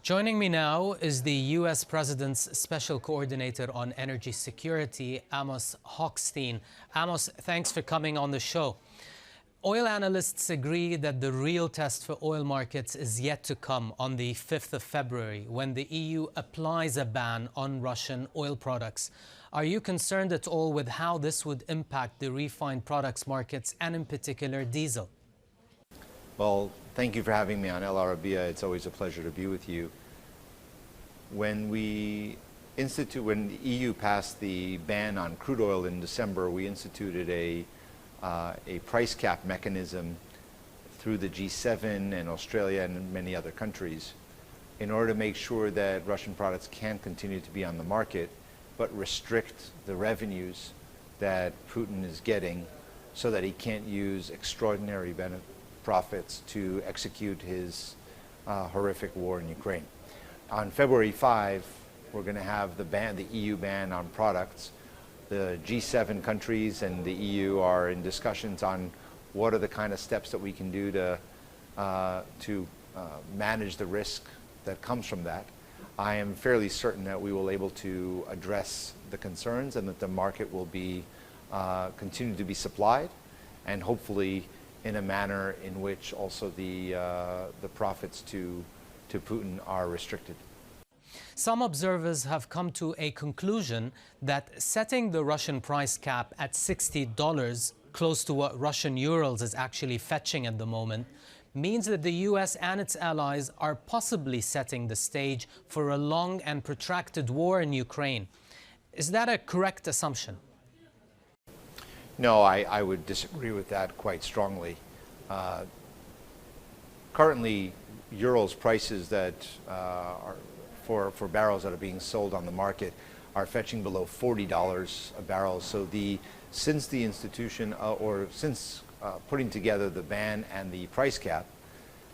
Joining me now is the U.S. President's Special Coordinator on Energy Security, Amos Hochstein. Amos, thanks for coming on the show. Oil analysts agree that the real test for oil markets is yet to come on the 5th of February, when the EU applies a ban on Russian oil products. Are you concerned at all with how this would impact the refined products markets and in particular diesel? Well, thank you for having me on Arabiya. It's always a pleasure to be with you. When the EU passed the ban on crude oil in December, we instituted a price cap mechanism through the G7 and Australia and many other countries in order to make sure that Russian products can continue to be on the market, but restrict the revenues that Putin is getting so that he can't use extraordinary profits to execute his horrific war in Ukraine. On February 5, we're going to have the EU ban on products. The G7 countries and the EU are in discussions on what are the kind of steps that we can do to manage the risk that comes from that. I am fairly certain that we will be able to address the concerns and that the market will be continue to be supplied, and hopefully in a manner in which also the profits to Putin are restricted. Some observers have come to a conclusion that setting the Russian price cap at $60, close to what Russian euros is actually fetching at the moment, means that the US and its allies are possibly setting the stage for a long and protracted war in Ukraine. Is that a correct assumption? No, I would disagree with that quite strongly. Currently, euros prices that are for barrels that are being sold on the market are fetching below $40 a barrel. So since the institution since putting together the ban and the price cap,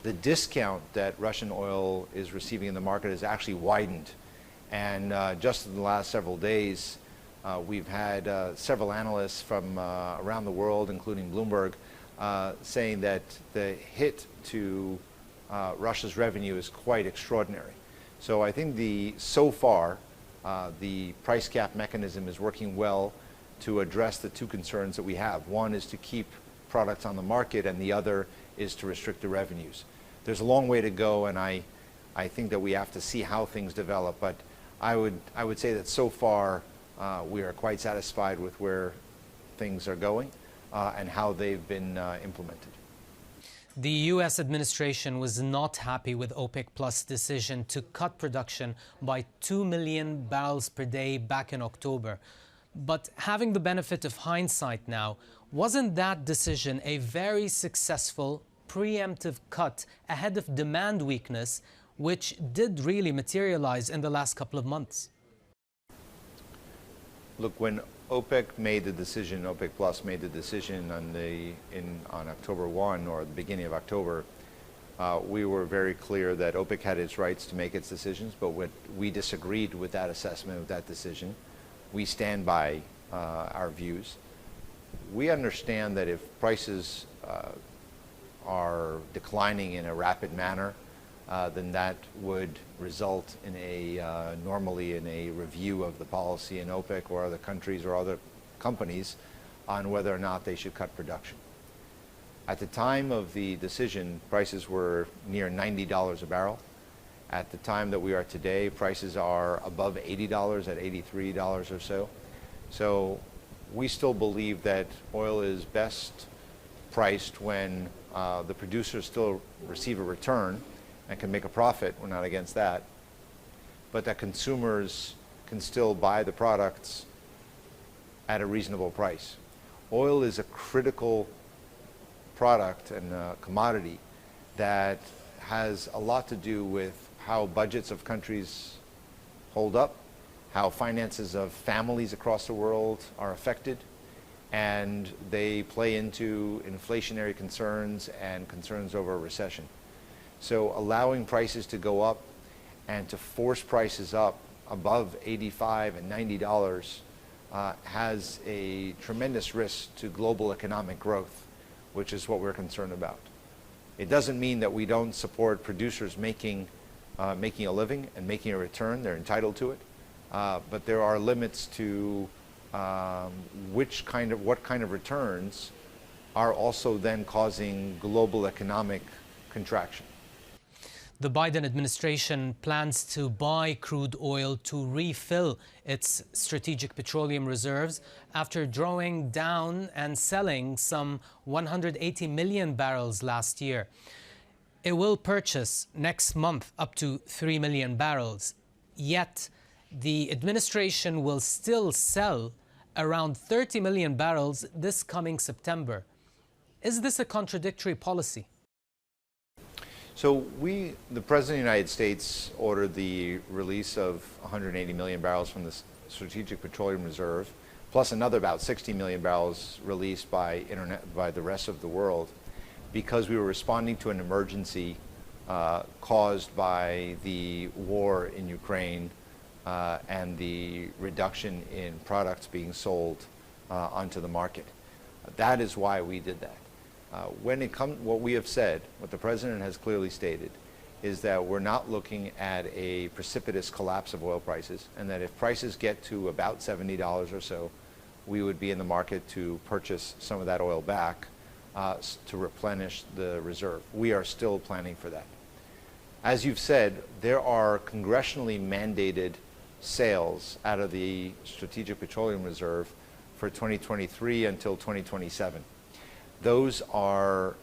the discount that Russian oil is receiving in the market has actually widened. And just in the last several days, we've had several analysts from around the world, including Bloomberg, saying that the hit to Russia's revenue is quite extraordinary. So I think so far the price cap mechanism is working well to address the two concerns that we have. One is to keep products on the market, and the other is to restrict the revenues. There's a long way to go, and I think that we have to see how things develop. But I would say that so far we are quite satisfied with where things are going and how they've been implemented. The U.S. administration was not happy with OPEC+ decision to cut production by 2 million barrels per day back in October. But having the benefit of hindsight now, wasn't that decision a very successful preemptive cut ahead of demand weakness, which did really materialize in the last couple of months? Look, when OPEC made the decision, OPEC+ made the decision on October 1 or the beginning of October, we were very clear that OPEC had its rights to make its decisions, but we disagreed with that assessment, with that decision. We stand by our views. We understand that if prices are declining in a rapid manner, then that would result in normally in a review of the policy in OPEC or other countries or other companies on whether or not they should cut production. At the time of the decision, prices were near $90 a barrel. At the time that we are today, prices are above $80, at $83 or so. So we still believe that oil is best priced when the producers still receive a return and can make a profit. We're not against that. But that consumers can still buy the products at a reasonable price. Oil is a critical product and commodity that has a lot to do with how budgets of countries hold up, how finances of families across the world are affected, and they play into inflationary concerns and concerns over a recession. So allowing prices to go up and to force prices up above $85 and $90 has a tremendous risk to global economic growth, which is what we're concerned about. It doesn't mean that we don't support producers making making a living and making a return. They're entitled to it. But there are limits to what kind of returns are also then causing global economic contraction. The Biden administration plans to buy crude oil to refill its strategic petroleum reserves after drawing down and selling some 180 million barrels last year. It will purchase next month up to 3 million barrels. Yet, the administration will still sell around 30 million barrels this coming September. Is this a contradictory policy? So the President of the United States ordered the release of 180 million barrels from the Strategic Petroleum Reserve, plus another about 60 million barrels released by the rest of the world, because we were responding to an emergency caused by the war in Ukraine and the reduction in products being sold onto the market. That is why we did that. What we have said, what the President has clearly stated, is that we're not looking at a precipitous collapse of oil prices, and that if prices get to about $70 or so, we would be in the market to purchase some of that oil back to replenish the reserve. We are still planning for that. As you've said, there are congressionally mandated sales out of the Strategic Petroleum Reserve for 2023 until 2027. Those are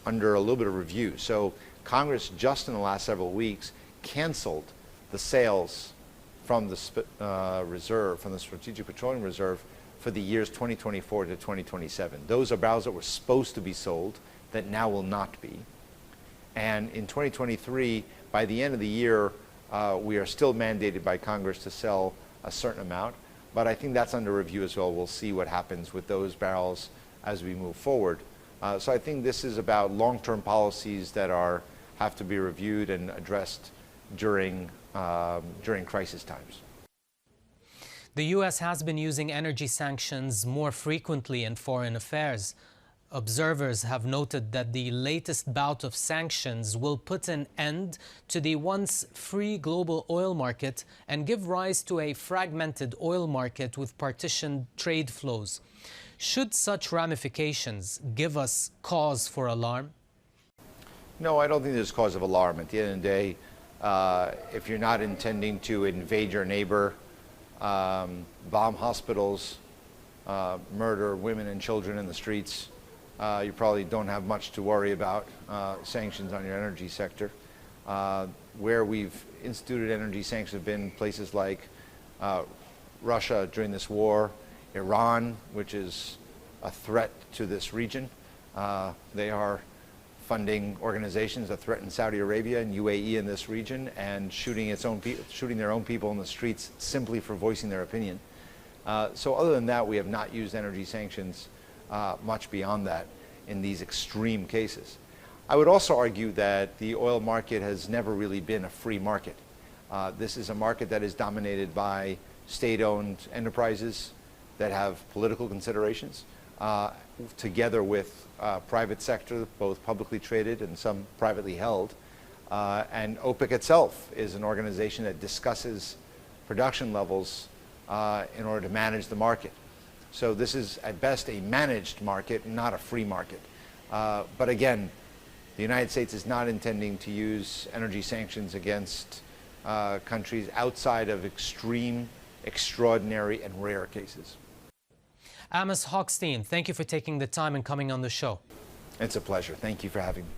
under a little bit of review. So Congress just in the last several weeks canceled the sales from the reserve, from the Strategic Petroleum Reserve, for the years 2024 to 2027. Those are barrels that were supposed to be sold that now will not be. And in 2023, by the end of the year, we are still mandated by Congress to sell a certain amount, but I think that's under review as well. We'll see what happens with those barrels as we move forward. So I think this is about long-term policies that have to be reviewed and addressed during crisis times. The U.S. has been using energy sanctions more frequently in foreign affairs. Observers have noted that the latest bout of sanctions will put an end to the once free global oil market and give rise to a fragmented oil market with partitioned trade flows. Should such ramifications give us cause for alarm? No, I don't think there's cause of alarm. At the end of the day, if you're not intending to invade your neighbor, bomb hospitals, murder women and children in the streets, you probably don't have much to worry about sanctions on your energy sector. Where we've instituted energy sanctions have been places like Russia during this war, Iran, which is a threat to this region. They are funding organizations that threaten Saudi Arabia and UAE in this region and shooting their own people in the streets simply for voicing their opinion. So other than that, we have not used energy sanctions much beyond that in these extreme cases. I would also argue that the oil market has never really been a free market. This is a market that is dominated by state-owned enterprises that have political considerations, together with private sector, both publicly traded and some privately held. And OPEC itself is an organization that discusses production levels in order to manage the market. So this is at best a managed market, not a free market. But again, the United States is not intending to use energy sanctions against countries outside of extreme, extraordinary, and rare cases. Amos Hochstein, thank you for taking the time and coming on the show. It's a pleasure. Thank you for having me.